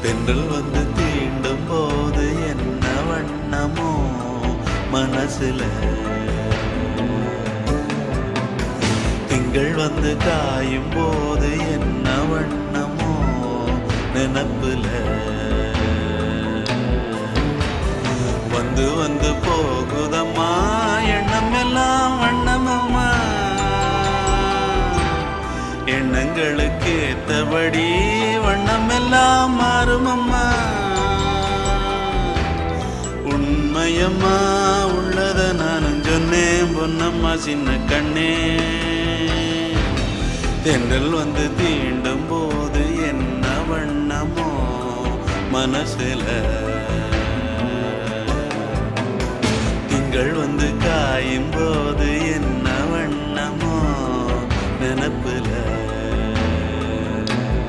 தென்றல் வந்து தீண்டும் போது என்ன வண்ணமோ மனசுல, திங்கள் வந்து காயும் போது என்ன வண்ணமோ நினப்புல, வந்து வந்து போகுதம்மா எண்ணம் எல்லாம் வண்ணமம்மா, எண்ணங்களுக்கு ஏத்தபடி வண்ணம் எல்லாம் மாறுமம்மா. உண்மையம்மா உள்ளத நானும் சொன்னேன் பொன்னம்மா சின்ன கண்ணே, தென்றல் வந்து தீண்டும் போது என்ன வண்ணமோ மனசுல, திங்கள் வந்து காயும் போது